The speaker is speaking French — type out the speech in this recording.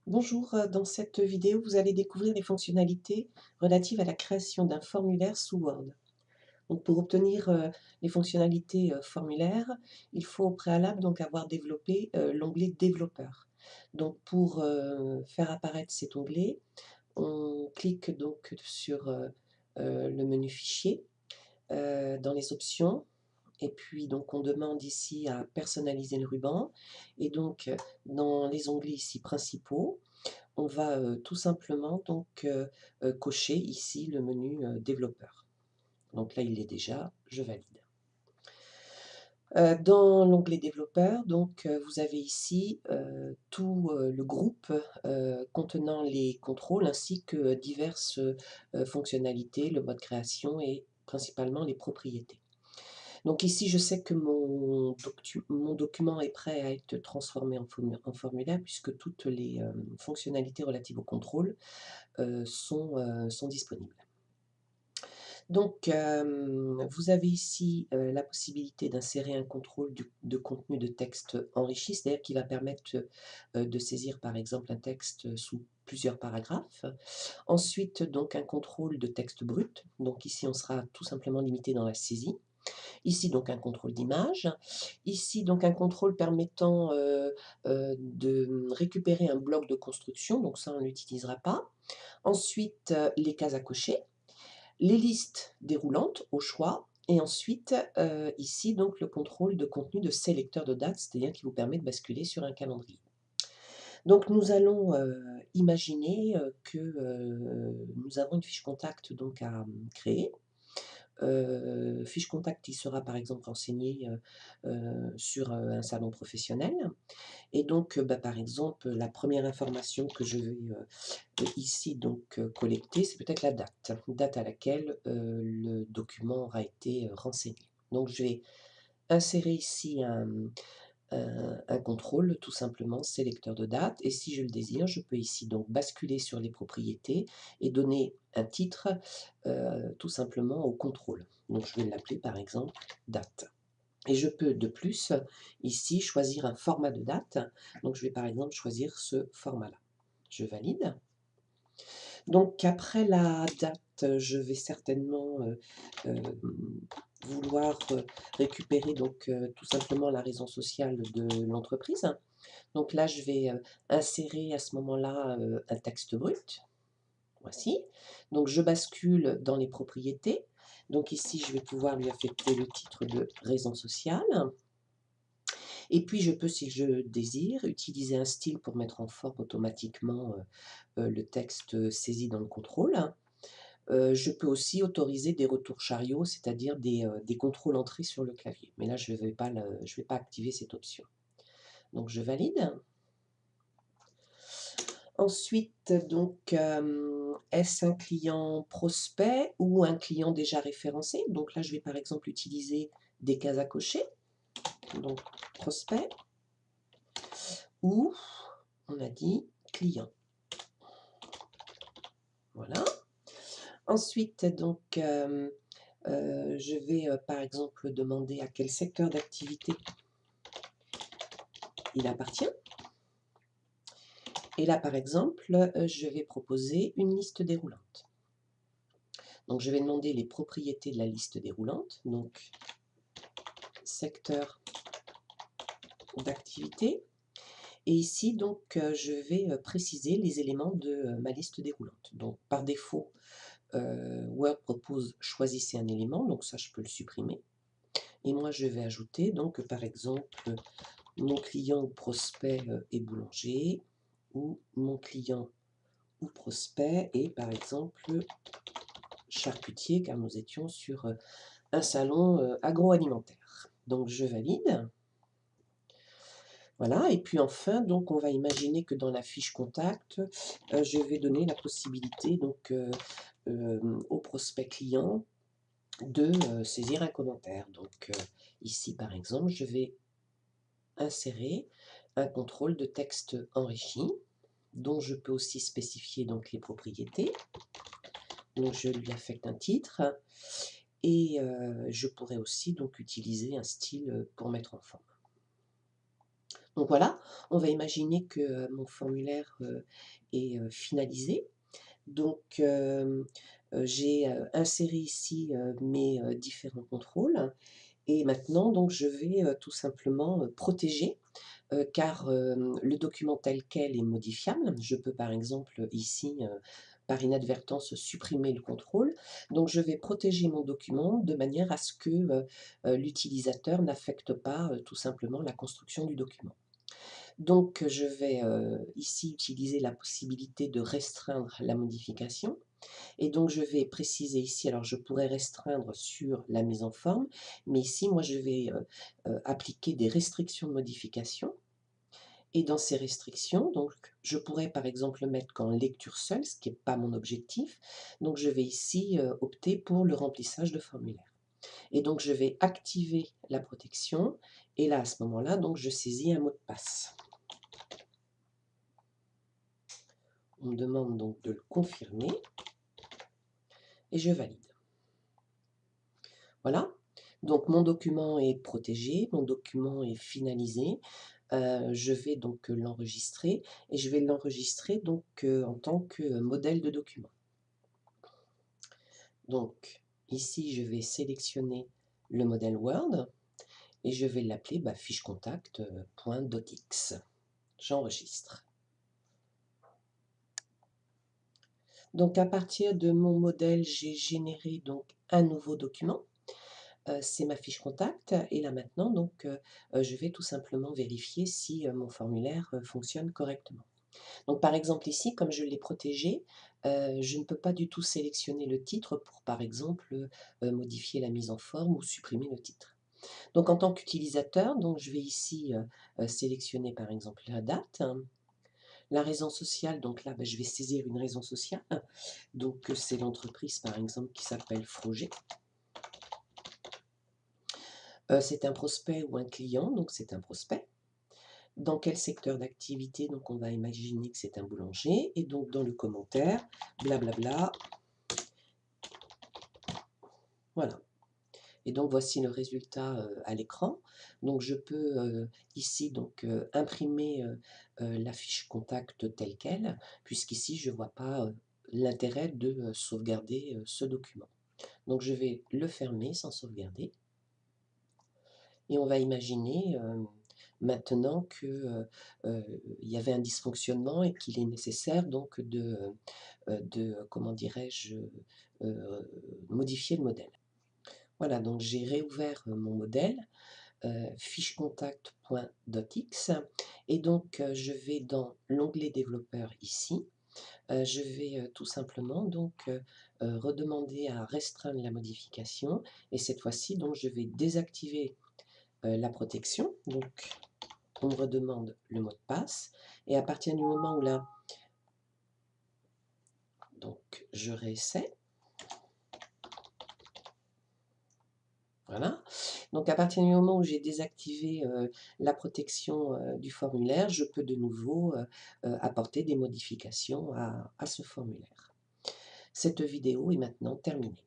Bonjour, dans cette vidéo, vous allez découvrir les fonctionnalités relatives à la création d'un formulaire sous Word. Donc pour obtenir les fonctionnalités formulaire, il faut au préalable donc avoir développé l'onglet développeur. Donc pour faire apparaître cet onglet, on clique donc sur le menu fichier, dans les options, et puis donc on demande ici à personnaliser le ruban, et donc dans les onglets ici principaux, on va, tout simplement donc, cocher ici le menu, développeur. Donc là, il l'est déjà, je valide. Dans l'onglet développeur, donc, vous avez ici, tout, le groupe, contenant les contrôles ainsi que diverses, fonctionnalités, le mode création et principalement les propriétés. Donc ici, je sais que mon document est prêt à être transformé en formulaire puisque toutes les, fonctionnalités relatives au contrôle sont disponibles. Donc, vous avez ici, la possibilité d'insérer un contrôle de contenu de texte enrichi, c'est-à-dire qui va permettre, de saisir par exemple un texte sous plusieurs paragraphes. Ensuite, donc un contrôle de texte brut, donc ici on sera tout simplement limité dans la saisie. Ici donc un contrôle d'image. Ici donc un contrôle permettant, de récupérer un bloc de construction, donc ça on ne l'utilisera pas. Ensuite, les cases à cocher, les listes déroulantes au choix, et ensuite, ici donc le contrôle de contenu de sélecteur de dates, c'est-à-dire qui vous permet de basculer sur un calendrier. Donc nous allons, imaginer, que, nous avons une fiche contact donc à, créer. Fiche contact qui sera par exemple renseignée, sur, un salon professionnel, et donc, par exemple, la première information que je vais, ici donc, collecter, c'est peut-être la date à laquelle, le document aura été, renseigné. Donc je vais insérer ici un contrôle, tout simplement sélecteur de date, et si je le désire, je peux ici donc basculer sur les propriétés et donner un titre, tout simplement au contrôle. Donc je vais l'appeler par exemple date. Et je peux de plus, ici, choisir un format de date. Donc je vais par exemple choisir ce format-là. Je valide. Donc après la date, je vais certainement, vouloir, récupérer donc, tout simplement la raison sociale de l'entreprise. Donc là, je vais, insérer à ce moment-là, un texte brut. Voici. Donc je bascule dans les propriétés. Donc ici, je vais pouvoir lui affecter le titre de raison sociale. Et puis je peux, si je désire, utiliser un style pour mettre en forme automatiquement, le texte saisi dans le contrôle. Je peux aussi autoriser des retours chariots, c'est-à-dire des contrôles entrées sur le clavier. Mais là, je vais pas activer cette option. Donc je valide. Ensuite, donc, est-ce un client prospect ou un client déjà référencé? Donc là, je vais par exemple utiliser des cases à cocher, donc prospect, ou on a dit client. Voilà. Ensuite, donc, je vais, par exemple, demander à quel secteur d'activité il appartient. Et là, par exemple, je vais proposer une liste déroulante. Donc, je vais demander les propriétés de la liste déroulante, donc secteur d'activité. Et ici, donc, je vais préciser les éléments de ma liste déroulante. Donc, par défaut, Word propose choisissez un élément, donc ça, je peux le supprimer. Et moi, je vais ajouter, donc, par exemple, mon client ou prospect est boulanger, ou mon client ou prospect est, par exemple, charcutier, car nous étions sur un salon agroalimentaire. Donc, je valide. Voilà, et puis enfin, donc on va imaginer que dans la fiche contact, je vais donner la possibilité donc, au prospect client de, saisir un commentaire. Donc, ici par exemple, je vais insérer un contrôle de texte enrichi, dont je peux aussi spécifier donc les propriétés. Donc je lui affecte un titre, et je pourrais aussi donc utiliser un style, pour mettre en forme. Donc voilà, on va imaginer que, mon formulaire, est, finalisé. Donc j'ai, inséré ici, mes, différents contrôles et maintenant donc je vais, tout simplement, protéger, car, le document tel quel est modifiable. Je peux par exemple ici, par inadvertance supprimer le contrôle. Donc je vais protéger mon document de manière à ce que, l'utilisateur n'affecte pas, tout simplement la construction du document. Donc je vais, ici utiliser la possibilité de restreindre la modification et donc je vais préciser ici, alors je pourrais restreindre sur la mise en forme, mais ici moi je vais, appliquer des restrictions de modification et dans ces restrictions, donc je pourrais par exemple le mettre qu'en lecture seule, ce qui est pas mon objectif. Donc je vais ici, opter pour le remplissage de formulaire et donc je vais activer la protection et là, à ce moment-là, donc je saisis un mot de passe. On me demande donc de le confirmer et je valide. Voilà, donc mon document est protégé, mon document est finalisé. Je vais donc l'enregistrer et je vais l'enregistrer donc en tant que modèle de document. Donc ici, je vais sélectionner le modèle Word et je vais l'appeler fiche contact, .docx. J'enregistre. Donc à partir de mon modèle, j'ai généré donc un nouveau document. C'est ma fiche contact et là maintenant donc je vais tout simplement vérifier si, mon formulaire, fonctionne correctement. Donc par exemple ici, comme je l'ai protégé, je ne peux pas du tout sélectionner le titre pour par exemple, modifier la mise en forme ou supprimer le titre. Donc en tant qu'utilisateur, donc je vais ici, sélectionner par exemple la date, la raison sociale, donc là, je vais saisir une raison sociale, donc c'est l'entreprise par exemple qui s'appelle Froger. C'est un prospect ou un client, donc c'est un prospect. Dans quel secteur d'activité? Donc on va imaginer que c'est un boulanger et donc dans le commentaire, blablabla, voilà. Et donc voici le résultat, à l'écran. Donc je peux, ici donc, imprimer, la fiche contact telle quelle, puisqu'ici je ne vois pas, l'intérêt de, sauvegarder, ce document. Donc je vais le fermer sans sauvegarder. Et on va imaginer, maintenant que, il y avait un dysfonctionnement et qu'il est nécessaire donc comment dirais-je? Modifier le modèle. Voilà, donc j'ai réouvert, mon modèle, fichecontact.docx et donc je vais dans l'onglet développeur ici, je vais, tout simplement donc, redemander à restreindre la modification et cette fois-ci donc je vais désactiver la protection, donc on me redemande le mot de passe et à partir du moment où là, donc je réessaie, voilà. Donc à partir du moment où j'ai désactivé la protection du formulaire, je peux de nouveau apporter des modifications à ce formulaire. Cette vidéo est maintenant terminée.